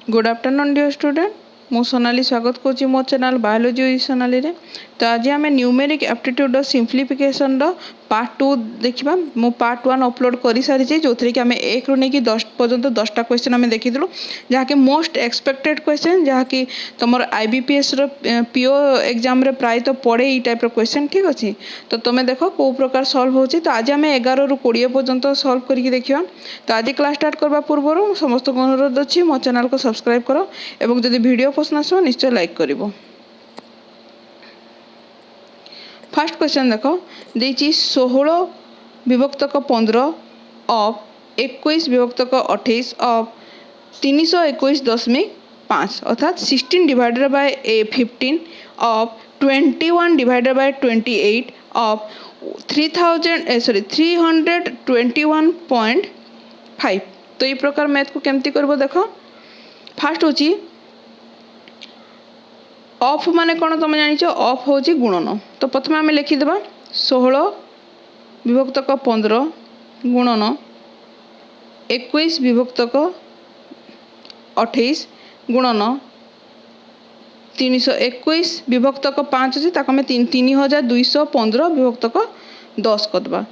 Good afternoon dear student मु सोनाली स्वागत करुँची मो चैनल बायोलॉजी विथ सोनाली रे। तो आज आम न्यूमेरिक एप्टीट्यूड सिंप्लिफिकेशन पार्ट 2 देखा। मु पार्ट 1 अपलोड कर सारी जो थी कि आम 1 रू नहीं 10 पर्यंत 10टा क्वेश्चन आम देखीलु जहाँकि मोस्ट एक्सपेक्टेड क्वेश्चन जहाँकि तुम IBPS पीओ एग्जाम रे प्राय तो पड़े ये टाइप क्वेश्चन। ठीक अच्छे तो तुम्हें देख कौ प्रकार सल्व हो। तो आज आम 11 रू 20 पर्यंत सल्व करके देखा। तो आज क्लास स्टार्ट करवा पूर्व समस्त अनुरोध अच्छी मो चैनल को सब्सक्राइब कर एवं जदि वीडियो पसंद आसो निश्चय लाइक करिवो। फर्स्ट क्वेश्चन देख देछि 16 विभक्तक 15 ऑफ 21 विभक्तक 28 ऑफ 321.5 अर्थात 16 divided by 15 of 21 divided by 28 of 321.5। तो ये प्रकार मैथ को केमती करबो देख। फास्ट होची ऑफ माने कौन तुम जान ऑफ हूँ गुणन। तो प्रथम आम लिखिदेवा 16 विभक्तक 15 गुणन 21 विभक्तक 28 गुणन 321 विभक्तक 5 अच्छे ताको 3215 विभक्तक 10 करदे।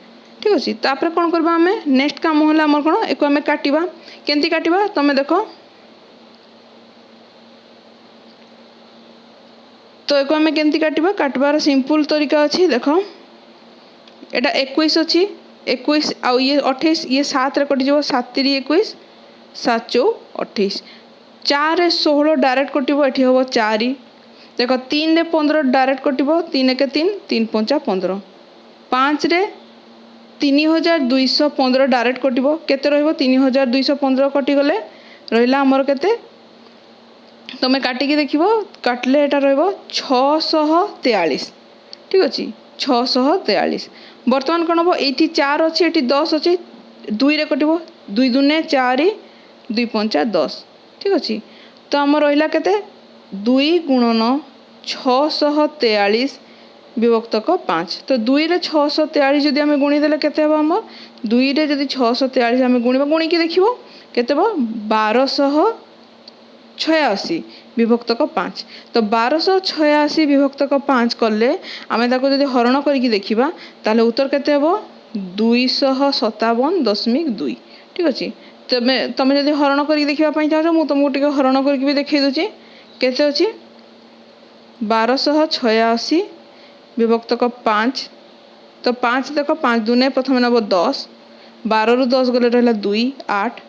ठीक अच्छे तापर कौन करबा आम नेक्स्ट काम है आम कौन एक आम काटिबा केमती काटिबा तुम देख। तो एक आम केमती काटिबा काटबार सिंपल तरीका अच्छी देख। एटा 21 अच्छी 21 आउ ये 28 ये 7 रे कटिज 7 3 21 7 4 28 4 रे 16 डायरेक्ट कटिब एठी हम 4 देख 3 रे 15 डायरेक्ट कटिब 3 1 3 3 5 15 5 रे 3215 डायरेक्ट कटिब केते रहइबो 3215 कटि गले रहिला हमर केते तुम काटिकी देख काटले एटा रहिबो 643। ठीक अच्छे 643 बर्तमान कौन हम ये 4 अच्छे ये 10 अच्छे 2 रे कटिब 2 दूने 4 2 5 10। ठीक अच्छे तो आम रहा केते 2 गुणन 643 विभक्तक 5। तो 2 रे 643 जदि आम गुणीदेले केते हम आम 2 रे जदि 643 आम गुणिबा गुणिकी देखिबो केते 1286 विभक्तक 5। तो 1286 विभक्तक 5 कले आम ताको जदि हरण करके देखिबा ताले उत्तर केते हेबो 257.2। ठीक अच्छे तुम जदि हरण करके देखिबा पई चाहो मु तुमको टिके हरण करके भी देखै दोची केते अछि 1286 विभक्तक 5। तो 5 देख 5 दूने प्रथम नब 10 12 रु 10 गले रहला 2 8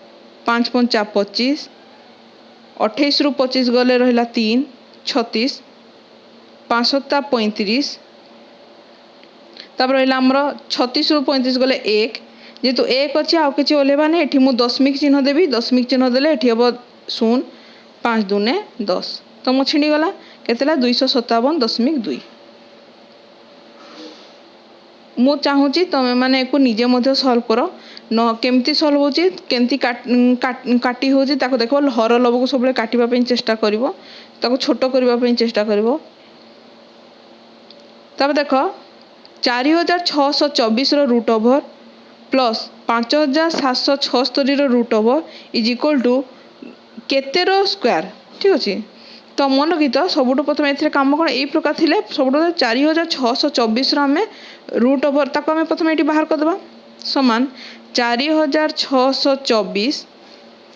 5 5 25 28 रु 25 गले रहला 3 36 5 7 35 तापर रहला हमर 36 रु 35 गले 1 जेतु 1 अछि आ किछि ओलेबा नै एठी मु दशमिक चिन्ह देबी दशमिक चिन्ह देले एठी हबो 0 5 दूने 10 तो मु छिणी गला केतेला 257.2। मु चाहूँगी तुम मैंने को निजे मध्य सल्व कर न केमती सल्व हो केमती काटी हो देख हर लव को सब काटापी चेष्टा कर छोट करने चेष्टा कर। देख 4624 root over plus 5776 root over is equal to केते स्क्वायर। ठीक अच्छे तो मन लगी तो सबुठ प्रथम ए कम कौन यही प्रकार थे सब 4624 आम रूट ओवर ताको आम प्रथम ये बाहर करदे समान 4624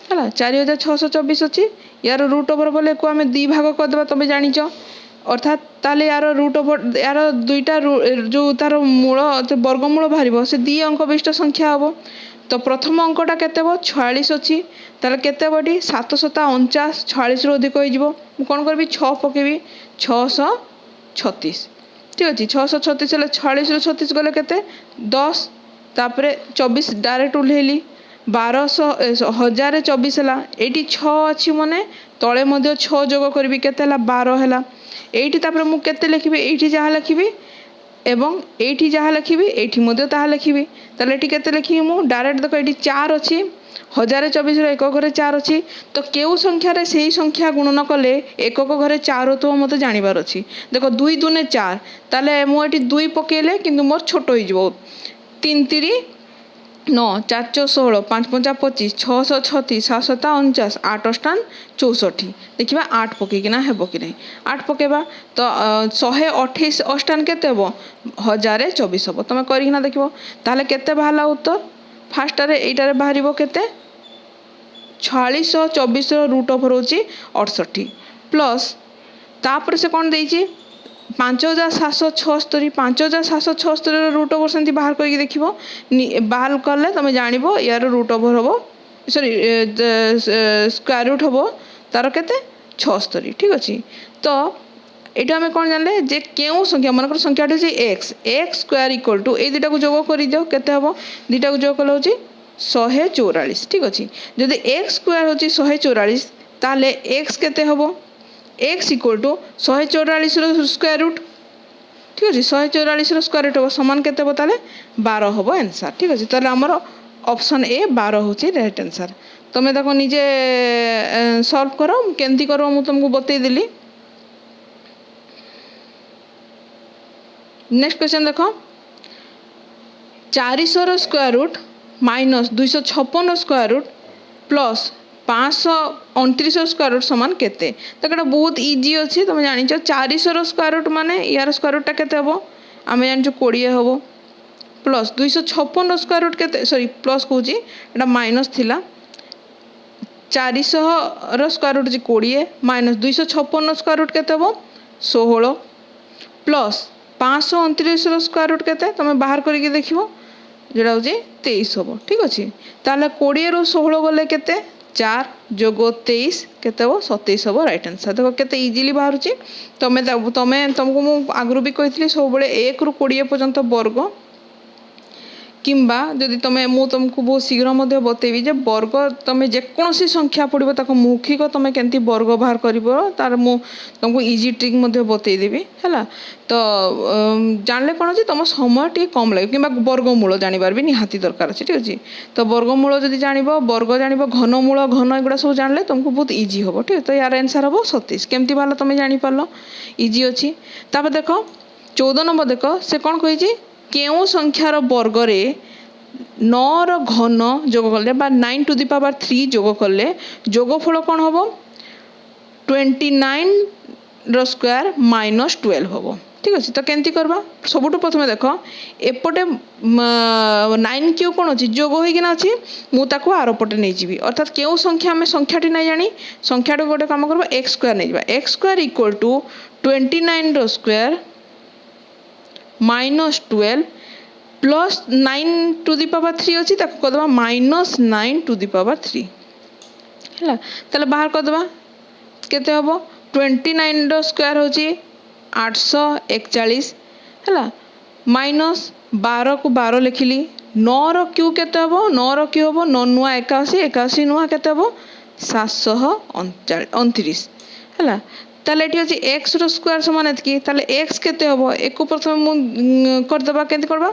है 4624 अच्छी यार रूट ओवर बोले को आम 2 भाग करदे तुम जाच अर्थात ताले यार रूट ओवर यार 2टा जो तार मूल वर्गमूल बाहर से 2 अंक विशिष्ट संख्या हम। तो प्रथम अंकटा केते 46 अच्छी ताले केते बटी 749 46 रु अधिक हो कौन करी 6 पकेबी 636। ठीक अच्छे 636 हेल्ले 46 रु 36 गले केते 10 तापर 24 डायरेक्ट उल्हेली 1224 है ये 6 अच्छी माने तले 6 जोग करी केते 12 है ये मु केते लिखी ये जहाँ लिखी एवं ये जहाँ लिखी ये लिखी ताले केते लिखी मु डायरेक्ट देख ये 4 अच्छी 1024 एक घरे 4 अच्छी तो क्यों संख्यार से ही संख्या गुणन कले एक घरे 4 होता मत जानवर अच्छी देख 2 दूने 4 ताले मुझे 2 पकेले कि मोर छोट हो 3 3 9 4 चौ 16 5 5 25 6 36 7 7 49 8 अष्टान 64 देखिए 8 पकईकिना हेब कि नहीं 8 पकेबा तो 128 अष्टान केते हेब 1024 हेब तुम करिकिना देखिबो ताहले केते बाहला उत्तर फास्ट रे एटारे बाहरिबो केते 4624 रो रूट ओवर होची 68 प्लस तापर से कौन देइची 5776 5776 रूट ओवर से बाहर करके देखो बाहर कले तुम जान यार रूट ओवर हम सॉरी स्क्वायर रूट हम तार के 76 ठीक अच्छे तो ये आम कौन जानले जे क्यों संख्या मन संख्या x x square equal to ये दुटा को जोग कर दियो केते हम दुटा को जोग कले हूँ 144 ठीक अच्छे जदि एक्स स्क्वायर हूँ 144 ताले एक्स केते हम x equal to 144 square root ठीक अच्छे 144 स्क्वायर रूट हम समान केते हम ताले 12 हम आंसर ठीक अच्छे ताले आमर ऑप्शन ए 12 हूँ राइट आंसर तुम्हें देखो निजे सॉल्व करो केमती करो मुझे तुमको बतईदेली नेक्स्ट क्वेश्चन देखो 400 square root minus 256 square root plus 529 square root समान केते तो ये बहुत इजी अच्छी तुम जान 400 स्क्वायर रूट माने यार स्क्वायर रूटा केते हम आम जान 20 हम प्लस 256 स्क्वायर रूट केते सॉरी प्लस कहूँ एटा माइनस थिला 400 square root 20 minus 256 square root केते हम 16 प्लस 529 स्क्वायर रूट केते तुम बाहर करके देखिबो जोड़ा हूँ 23 हम ठीक अच्छे ताले 20 रू 16 गले केते 4 जोग 23 केते हम 27 हम राइट आंसर देखो केते इजिली बाहर तुमको मु आगु भी कही सब 1 रू 20 पर्यंत वर्ग किंबा जदि तुमको बहुत शीघ्र बतेबी जे वर्ग तुम जेकोसी संख्या पड़ो ताको मौखिक तुम केमती वर्ग बाहर कर तार मु तुमको इजी ट्रिक बतईदेवी है तो जानले कौन अच्छे तुम समय टे कम लगे कि वर्गमूल जानवर भी निहाती दरकार अच्छे ठीक अच्छे तो वर्गमूल जब जान वर्ग जान घनमूल घन एगुड़ा सब जानले तुमको बहुत इजी हम ठीक है तो यार आंसर हम 27 केमती बाला तुम जापार इजी अच्छी तापर देख 14 नंबर देख से कौन कही केउ संख्यार वर्ग रे 9 घन जोग कले 9 टू द पावर 3 जोग कले जोगफल कौन हम 29 रो स्क्वायर माइनस 12 हम ठीक अच्छे तो केमती करवा सबुठ प्रथम देख एपटे 9 क्यू कौन अच्छी जोग होना अच्छी मुझे आर पटे नहीं जी अर्थात क्यों संख्या आम संख्याटी नहीं जानी संख्याटी गोटे कम करवा एक्स स्क्वायर नहीं जावा एक्स स्क्वायर इक्वल टू 29 रो square minus 12 plus 9 to the power 3 अच्छी करदे माइनस 9 टू द पावर 3 है ताले बाहर करदे केते हम 29 रो स्क्वायर होची 841 है माइनस 12 को 12 लिखिली 9 रो क्यू केते हम 9 रो क्यू हम 9 नुआ 81 81 नुआ केते हम 729 है ताले ये अच्छे एक्स रो स्क्वायर समान एतकी ताले एक्स केते हम एक को प्रथम करदेबा केमती करबा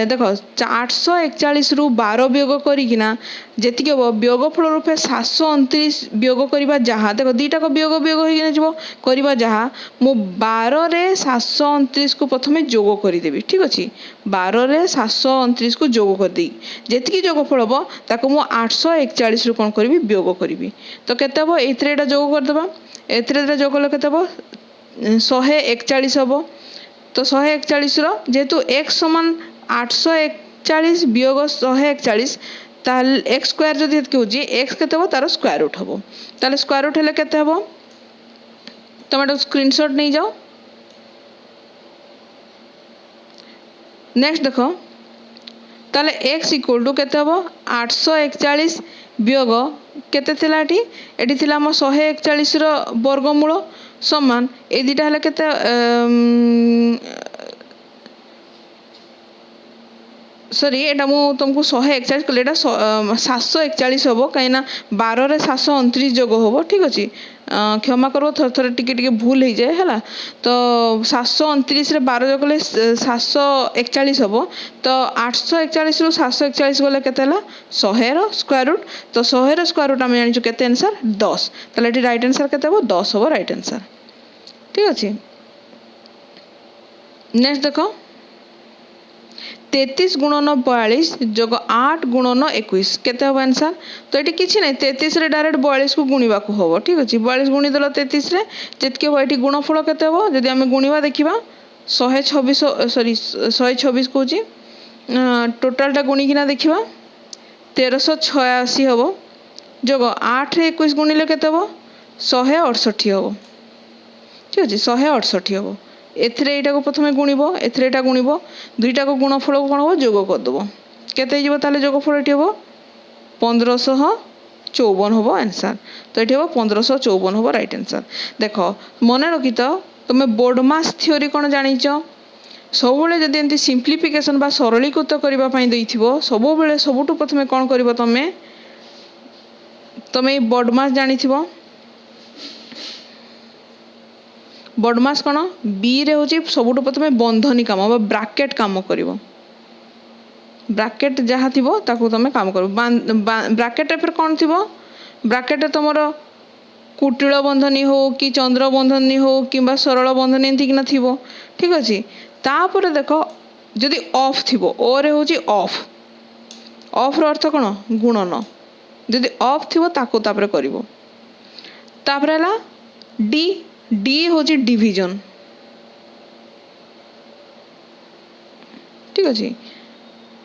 देख 841 रु 12 वियोग करिकिना जेतिके हम वियोगफल रूपे 729 वियोग करबा जहा देख दीटा को वियोग वियोग होइकिना जिवो करबा जहा मु 12 रे 729 को प्रथमे जोग करि देबी ठीक अछि 12 रे 729 को जोग कर देई जेतिके जोगफल हबो ताको मु 841 रु कोन करबी वियोग करबी तो केते हबो एथरे एटा जोग कर देबा एथरे जोग कले केते हम 141 हम तो 141 जेहेतु एक्स समान 841 वियोग 141 ताल एक्स स्क्वायर जदि होची एक्स केते हम तार स्क्वायर रूट हम ताले स्क्वायर रूट हेले केते हम तुम स्क्रीनशॉट नहीं जाओ नेक्स्ट देखो ताले एक्स इक्वल टू केते हम 841 वियोग केते थिला एटी थिला हम 141 रो वर्गमूल समान ए दुटा हेले केते सॉरी एटा मु तुमको 141 कले एटा 741 हम कहीं 12 रे 729 जोग हम ठीक अच्छे क्षमा करो थर थर टिके भूल हो जाए है तो 729 रे 12 जोग कले 741 हम तो 841 रु 741 गले केते 100 रो स्क्वायर रूट तो 100 रो स्क्वायर रूट आम जानिछु केते आंसर 10 ताले एटी राइट आंसर केते हम 10 हम राइट आंसर ठीक अच्छे नेक्स्ट देखो 33 गुणन 42 जोग 8 गुणन 21 केते हम आंसर। तो ये किसी ना 33 रे डायरेक्ट 42 को गुणवा को हम ठीक अच्छे 42 गुणीदेल 33 रे जितके हम ये गुणफल केते हम जदि आम गुणवा देखा 126 सॉरी 126 कौन टोटालटा गुणिकिना देखा 1386 हम जोग 8 रे 21 गुणिले केते हम 168 हम ठीक अच्छे 168 हम एथिरे एटा को प्रथमे गुणिब एथिरे एटा गुणिब दुईटा को गुणफल को कौन हम जोग करदेव केते ताले जोगफल ये हम 1554 हम आंसर। तो ये हम 1554 हम राइट आंसर। देख मन रखी तो तुम बोर्डमास थ्योरी कौन जानिच सब जब एमती सिंप्लीफिकेशन बा सरलीकृत करने सब सबुठ प्रथमे कौन कर तुम्हें बोर्डमास जानी बोर्डमास कौन बी रे हूँ सबुठ प्रथमे बंधनी काम ब्राकेट काम कर ब्राकेट जहाँ थी तुम काम कर ब्राकेट फिर कौन थी ब्राकेट तुम कुटिल बंधनी हो कि चंद्र बंधनी हो कि सरल बंधनी एमती थी ठीक अच्छे तापर देख जदि ऑफ थी ओ रे हूँ ऑफ ऑफ अर्थ कौन गुणन जदि ऑफ थी तापर कर डी डी हूँ डिविजन ठीक अच्छे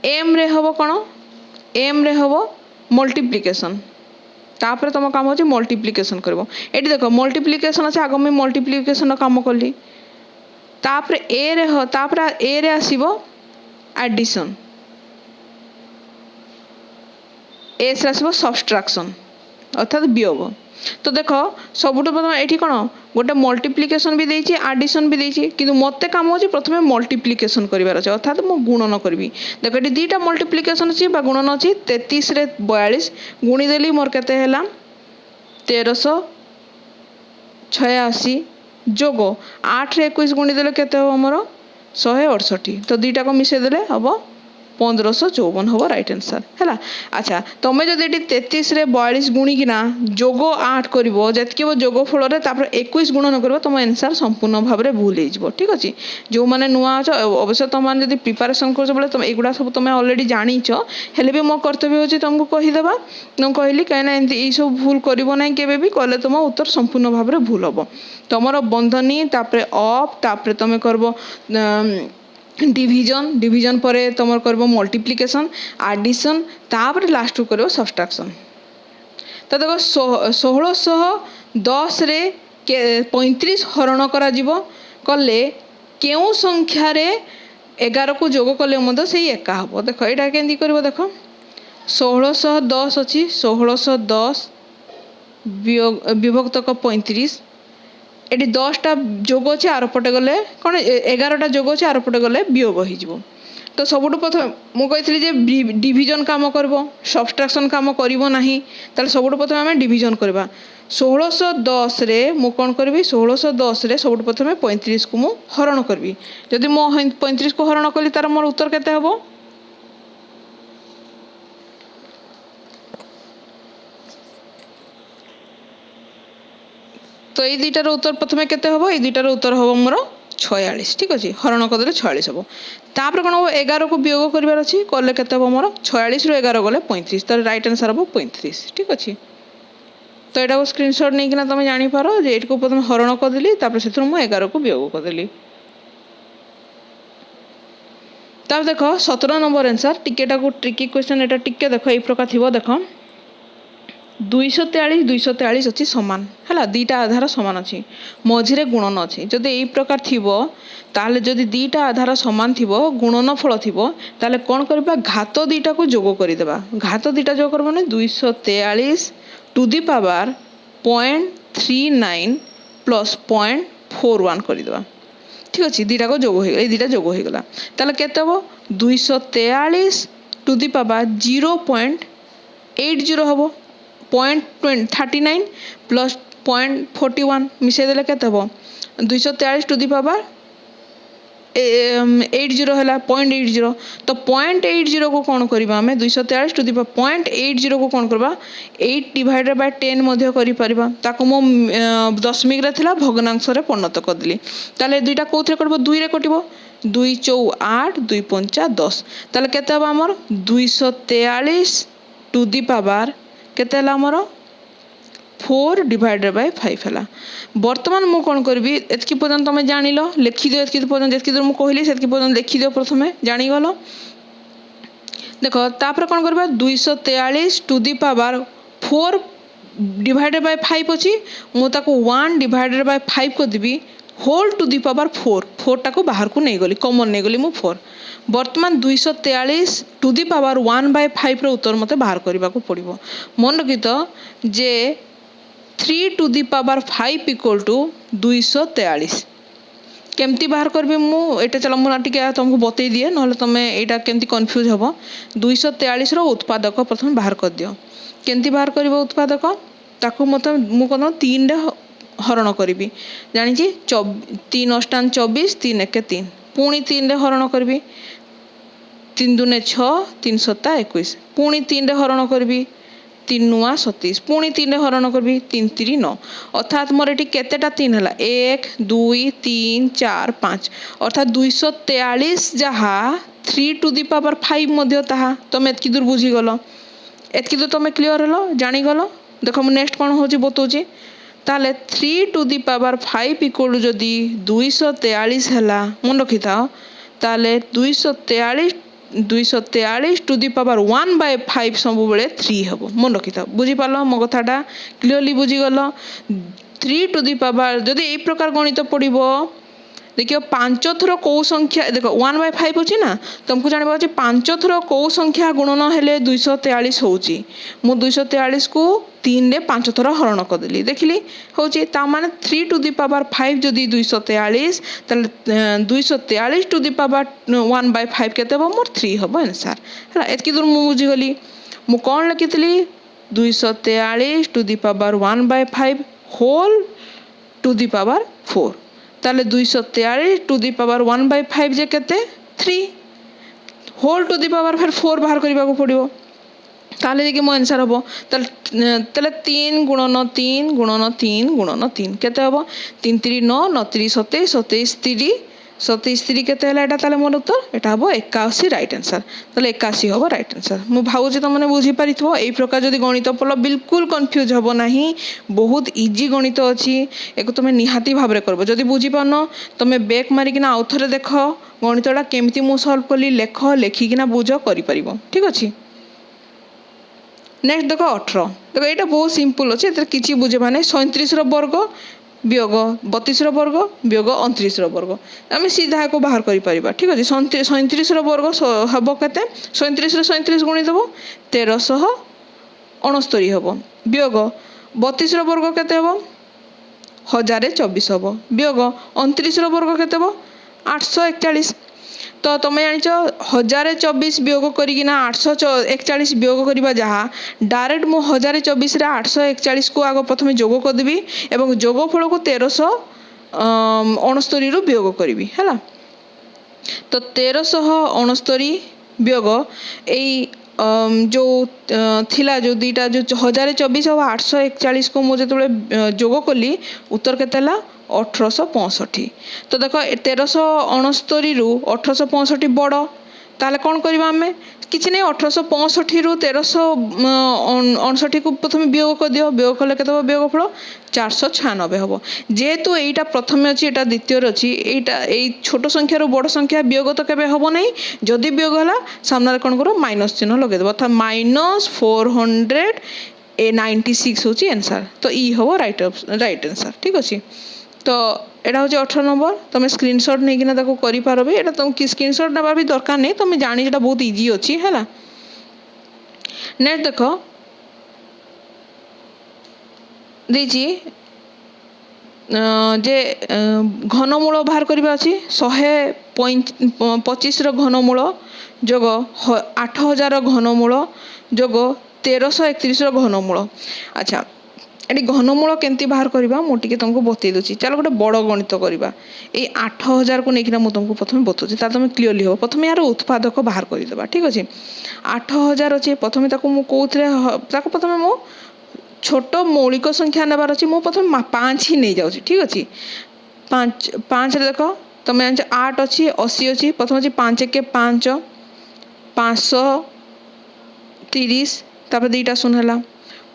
एम रे हम कौन एम रे हम मल्टीप्लिकेशन तापर तुम काम हो मल्टीप्लिकेशन कर देख मल्टीप्लिकेशन अच्छे आग मैं मल्टीप्लिकेशन काम कली तापर ए रे आसीबो एडिशन एस रे आसीबो सब्सट्रैक्शन अर्थात वियोग। तो देख सबुठ प्रथम ये कौन गोटे मल्टीप्लिकेशन भी देती एडिशन भी देती कि मत काम हो प्रथम मल्टीप्लिकेशन करार अच्छे अर्थात मु गुणन करी देख ये दुईटा मल्टीप्लिकेशन अच्छी गुणन अच्छी 33 रे 42 गुणीदेली मोर केते हैला 1386 जोग 8 रे 21 गुणीदेले केते हो मोर 168 तो दुईटा को मिसेदेले हम 1554 हम राइट आंसर है। अच्छा तुम्हें जब ये 33 रे 42 गुणिकिना जोग 8 कर जी जोग फल 21 गुणन कर तुम आंसर संपूर्ण भाव में भूल हो ठीक अच्छे जो मैंने नुआ अच्छ अवश्य तुम जब प्रिपारेसन कर तुम युवा सब तुम अलरेडी जानीच हेले भी मो कर्तव्य हो तुमको कहीदेवा तुम कहली कहीं ये सब भूल करना केवे भी कले तुम उत्तर संपूर्ण भाव में भूल हम तुम बंधनी तापर अफ तापर तुम कर डिविजन डिविजन पर तुम कर मल्टीप्लिकेशन एडिशन तापर लास्ट कर सब्सट्रैक्शन। तो देख 1610 रे 35 हरण कले केउ संख्यार 11 को जोग कले मत से एका हम देख यहाँ केमती कर देख 1610 अच्छी 1610 विभक्त 35 ये 10टा जोग अच्छे आर पटे गले कौन 11टा जोग अच्छे आर पटे गले वियोग हो तो सबुठ प्रथम मुझे डिविजन काम कर सब्सट्रैक्शन काम करना ताल सबुठ प्रथम आम डिविजन करवा 1610 रे मु कौन करी 1610 रे सबुठ प्रथम 35 को मु हरण करी जदि मो 35 को हरण कली तार मोर उत्तर केते हबो तो ये दुईटार उत्तर प्रथम केते हम ये दुईटार उत्तर हम मोर 46 ठीक अच्छे हरण करदे 46 हम तापर कौन हम 11 को वियोग करार अच्छी कले केते हम मोर 46 रू 11 गले 35 तो राइट आंसर हम 35 ठीक अच्छे। तो यहाँ को स्क्रीनशॉट नहीं तुम जापार ये को प्रथम हरण करदेली से 11 को वियोग करदेली तब देख 17 नंबर आंसर टिकेटा को ट्रिकी क्वेश्चन एटा टिके देख ये प्रकार थी देख 243 243 अच्छी सामान है दीटा आधार सामान अच्छी मझे गुणन अच्छी जदि यही प्रकार थी ताले जदि दीटा आधार सामान थी गुणन फल थी ताले कौन करबा घात दीटा को जोग करदेबा घात दीटा जोग कर 243 टू दी पावर 0.39 प्लस 0.41 करदेबा ठीक अच्छे दीटा को जोग हो दीटा जोग होगा ताले केते हम 243 टू दी पावर 0.80 हम 0.39 प्लस 0.41 मिसेदेले केते हम 243 टू दी पावर 80 है 0.80 तो 0.80 को कौन करवा आम 243 टू दी पावर 0.80 को कौन करवा 8 डिवाइडेड बाय 10 मध्य करिपरिबा ताको मो दशमिक रे थिला भग्नांश रे परिणत करदेली ताले दुईटा कोथरे कटबो 2 रे कटिबो दुई चौ 8 दुई पंचा 10 ताले केते हम हमर 243 टू दी पावर केते हला हमर 4 डिवाइडेड बाय 5 हला। वर्तमान मु कोन करबी एतकी पर्यंत तुम जानि लो लिखि दियो एतकी पर्यंत जेतकी दूर मु कहली सेतकी पर्यंत लिखि दियो प्रथमे जानि गलो। देखो तापर कोन करबा 243 to the power 4 divided by 5 अछि मु ताको 1 डिवाइडेड बाय 5 को देबी होल टू दी पावर 4 टाको बाहर को नहीं गली कॉमन नहीं गली मु 4 वर्तमान 243 टू दी पावर 1 बाय 5 रो उत्तर मते बाहर करबा को पड़िबो। मन रखित जे 3 to the power 5 equal to 243 केमती बाहर करबी मु एटा चलो मु टिके तुमको बतई दिए नहले तुमे एटा केमती कंफ्यूज हबो। 243 रो उत्पादक प्रथम बाहर कर दियो केमती बाहर करबो उत्पादक ताको मते मु कोन 3 रे हरण करी जानी 3 अष्टान 24 3 1 3 पुणी 3 रे हरण करी 3 दुने 6 3 7 21 पुणी 3 रे हरण करी 3 नुआ 27 पुणी 3 रे हरण करी 3 3 9 अर्थात मोर एटी केतेटा 3 हला 1 2 3 4 5 अर्थात 243 जहा 3 टू दी पावर 5 मध्ये ताहा तुम एतकी दूर बुझी गलो एतकी दूर तुम क्लियर हलो जानी गलो। देखो मु नेक्स्ट कोन होची बतौची ताले 3 टू दी पावर 5 इक्वल जदी 243 हला मन रखि थाओ ताले 243 टू दी पावर 1 बाय 5 सब बेले 3 हबो मन रखि थाओ बुझी पालो मो कथाटा क्लियरली बुझी गलो। 3 टू दी पावर जदी ए प्रकार गणित पड़िबो देखियो 5 थरो को संख्या देखो 1 बाय 5 अछि ना तुमको जानबा अछि 5 थरो को संख्या गुणन हेले 243 होउची मु 243 को 3 रे 5 थरो हरण कर देली देखली होउची ता माने 3 टू दी पावर 5 जदी 243 तले 243 टू दी पावर 1 बाय 5 केते हो मोर 3 हबो आंसर हला एतकी दूर मु बुझी गली मु कोन लिखितली 243 टू दी पावर 1 बाय 5 होल टू दी पावर 4 ताले 243 टू दी पावर 1 बाय 5 जे केते 3 होल टू दी पावर फिर 4 बाहर करबा को पड़िबो ताले जे मो आंसर हबो ताले 3 गुणन 3 गुणन 3 गुणन 3 केते हबो 3 3 9 9 3 27 27 3 27 3 केते हला एटा ताले मोर उत्तर एटा हबो 81 राइट आंसर ताले 81 हबो राइट आंसर मु भाउजी त माने बुझी पारिथबो एई प्रकार जदी गणित पलो बिल्कुल कंफ्यूज हबो नाही बहुत इजी गणित अछि एको तमे निहाती भाबरे करबो जदी बुझी पानो तमे बैक मारी किना आउथरे देखो गणितडा केमती मु सॉल्व कली लेखो लेखि किना बुझो करि परिबो ठीक अछि। नेक्स्ट देखो 18 देखो एटा बहुत सिंपल अछि एतर किछि बुझे माने 37 रो वर्ग वियोग 32 रो वर्ग वियोग 29 रो वर्ग आमे सीधा को बाहर करि परिबा ठीक अछि। 37 रो वर्ग हबो केते 37 रो 37 गुणी देबो 1369 हबो वियोग 32 रो वर्ग केते हबो 1024 हबो वियोग 29 रो वर्ग केते हबो 841 तो तुम जानिच 1024 वियोग करिकिना 841 वियोग करिबा जहा डायरेक्ट मु 1024 रे 841 को आगो प्रथमे जोग कर देबी एवं जोगफल को 1369 रु वियोग करिबी हैला तो 1369 वियोग एई जो थिला जो दीटा जो 1024 और 841 को मु जेतबे जोग कली उत्तर केतेला 1865 तो देखो 1369 रु 1865 बड़ ताले कौन करबा हमें किछि नै 1865 रु 1369 को प्रथम वियोग कर दियो वियोग कले केते वियोग फल 496 हबो जेहेतु एटा प्रथम अछि एटा द्वितीय अछि एटा एई छोट संख्या रु बड़ संख्या वियोग तो केबे हबो नै जदी वियोग हला सामने कौन करो माइनस चिन्ह लगे देबो अर्थात -496 होची आंसर तो ई हबो राइट आंसर ठीक अछि। तो एटा होची 18 नंबर तुम स्क्रीनशॉट नै किना ताको करि पारबे एटा तुम कि स्क्रीनशॉट नबा भी दरकार नै तुम जानि जेटा बहुत इजी अछि हैला। नेक्स्ट देखो देजी जे घनमूल बाहर करबा अछि 125 रो घनमूल जोग 8000 रो घनमूल जोग 1331 रो घनमूल अच्छा एटी घनमूल केमती बाहर करबा मु टिके तुमको बतै दोची चलो गोटे बड़ गणित करबा ए 8000 को नेकिना मु तुमको प्रथमे बतौची ता तुम क्लियरली हो प्रथमे यार उत्पादक बाहर करि देबा ठीक अछि 8000 अछि प्रथमे ताको मु कोथरे ताको प्रथमे मु छोट मौलिक संख्या नेबार अछि मु प्रथमे 5 ही नै जाउची ठीक अछि 5 रे देखो तुम जान 8 अच्छी 80 अच्छी प्रथम अच्छी 5 के 5 530 तापर 2टा शून्य है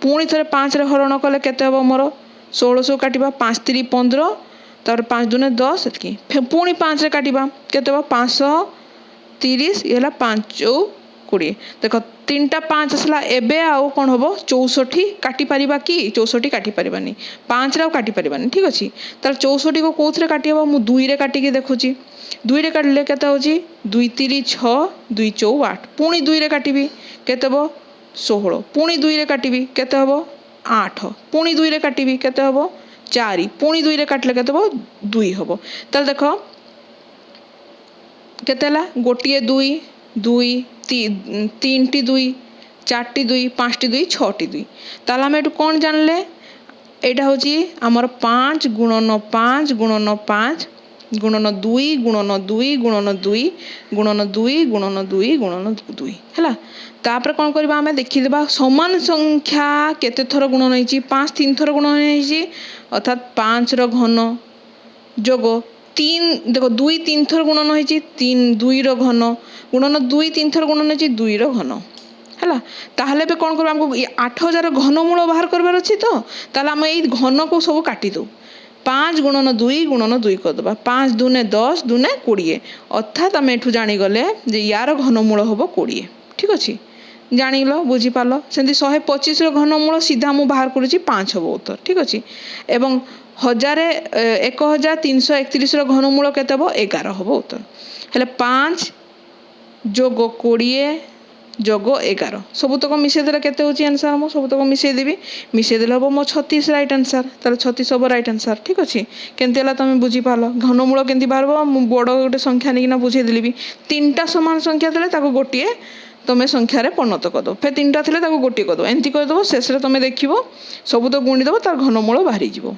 पुणी थे 5 हरण कले केते हम मोर 1600 काटिबा 5 3 15 तापर 5 2 10 एतकी पुणी 5 रे काटिबा केते हम 530 ये 5 20 देख 3टा 5 आसला एबे आउ कौन हम 64 काटी पारिबा कि 64 काटी पारिबानी 5 रे काटी पारिबानी ठीक अच्छे तार 64 को कौन काटी हम मु 2 रे काटिकी देखुची 2 रे काटिले केते होची 2 3 6 2 4 8 पुणी 2 रे काटिबी केते हम 16 पुणी 2 रे काटिबी केते हम 8 पुणी 2 रे काटिबी केते हम 4 पुणी 2 रे काटले केते हम 2 हम ताल देख केते हला गोटिए 2 2 3 टी 2 4 टी 2 5 टी 2 6 टी 2 ताल हम एटू कौन जानले एटा होची हमर 5 गुणन 5 गुणन 5 गुणन 2 गुणन 2 गुणन 2 गुणन 2 गुणन 2 गुणन 2 हैला तापर कौन करबा हमें देखि देबा समान संख्या केते थर गुणन होईची 5 3 थर गुणन होईची अर्थात 5 रो घन जोग 3 देखो 2 3 थर गुणन होईची 3 2 रो घन गुणन 2 3 थर गुणन होईची 2 रो घन हैला ताहले पे कौन करबा हमको 8000 घनमूल बाहर करबार अछि तो ताला हम एई घन को सब काटी दो 5 गुणन 2 कर दबा 5 2 10 2 20 अर्थात आम एठू जानी गले जे यार घनमूल हम 20 ठीक अच्छे जानिल बुझीपाल सेमती 125 घनमूल सीधा मु बाहर करुँची 5 हम उत्तर ठीक अच्छे एवं 1331 घनमूल केते हम 11 हम उत्तर हेले 5 जोग 20 जोग 11 सबुतक मिसेदेले केते होची आंसर हम सबुतक मिसे देबी मिसे देले हम मो 36 राइट आंसर तार 36 हम राइट आंसर ठीक अच्छे केनते हला तुम बुझी पाल घनमूल केनती बाहरबो मु बड़ गोटे संख्या नेकिना बुझे देली 3टा समान संख्या देले ताको गोटिए तुम संख्यार परिणत करदो फिर 3टा थे गोटे करदो एमती करदो शेष तुम देखो सब तो गुणी दब तार घनमूल बाहरी जीवो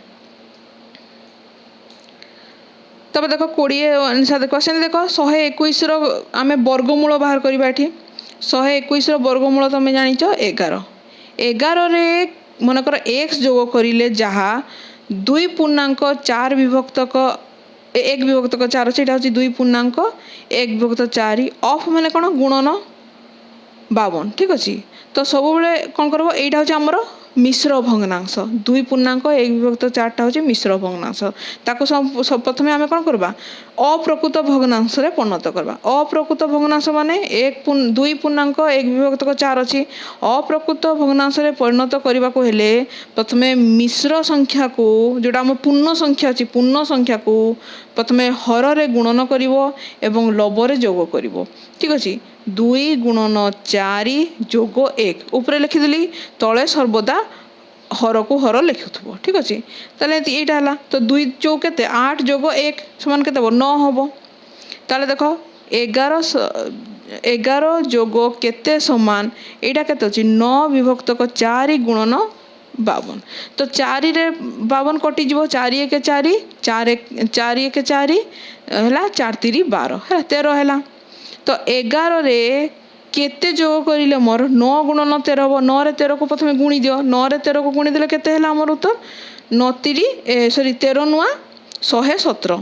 तब देख 20 अनुसार देख से देख 121 आम वर्गमूल बाहर करवा ये 121 वर्गमूल तुम जान 11 मनकर एक्स जोग करें जहाँ 2 पूर्णांक 4 विभक्तक 1 विभक्तक 4 अच्छे हूँ 2 पूर्णांक 1 विभक्त 4 ऑफ मैंने कौन गुणन 52 ठीक अच्छे तो सब बेले कौन कर यहाँ हूँ आमर मिश्र भग्नांश 2 पूर्णांक 1 विभक्त 4टा हूँ मिश्र भग्नांश ताको प्रथम आम कौन करवा अप्रकृत भग्नांश परिणत करवा अप्रकृत भग्नांश माने 2 पूर्णांक 1 विभक्त 4 अच्छी अप्रकृत भग्नांश परिणत करने को हेले प्रथम मिश्र संख्या को जोटा आम पूर्ण संख्या अच्छी पूर्ण संख्या को प्रथम हर रे गुणन कर लबरे जोग कर ठीक अच्छे 2 गुणन 4 जोग 1 ऊपर लिखिदेली तले सर्वदा हर को हर लिखुव ठीक अच्छे ताले यहाँ तो 2 चौ के 8 जोग 1 समान के 9 हम ताले देख 11 जोग केते समान यहाँ के 9 विभक्तक 4 गुणन 52 तो 4 रे 52 कटिज 4 1 4 4 1 4 है 4 3 12 है 13 है तो 11 रे केते जोग करिले मोर 9 गुणन 13 हम 9 रे 13 को प्रथम गुणी दियो 9 रे 13 को गुणी देले केते हैला हमर उत्तर 9 सॉरी 13 नुआ 117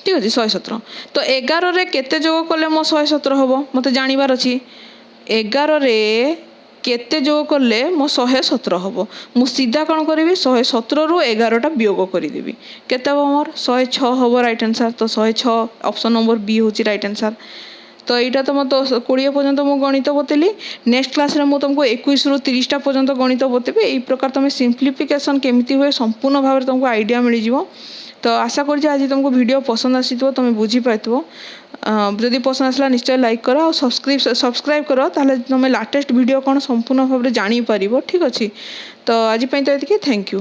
ठीक अछि 117 तो 11 रे केते जोग कले मो 117 हम मते जानिबार अछि 11 रे केते जोग कले मो 117 हम मु सीधा कौन करी 117 रु 11टा वियोग करदेवी केते हम मोर 106 हम राइट आंसर तो 106 ऑप्शन नंबर बी होची राइट आंसर तो यहाँ तो मत 20 पर्यंत मुझे गणित बतेली नेक्स्ट क्लास रे मु तुमको 21 रु 30टा पर्यंत गणित बतेबी यही प्रकार तुम सिंप्लिफिकेशन केमिति हुए संपूर्ण भाव में तुमको आइडिया मिल जाव तो आशा कर आज तुमको वीडियो पसंद आसी तुम बुझी पाइथो जदि पसंद आसला निश्चय लाइक कर और सब्सक्राइब कर ताले तुम लाटेस्ट वीडियो कौन संपूर्ण भाव में जानी पार ठीक अच्छे तो आज तो ये थैंक यू।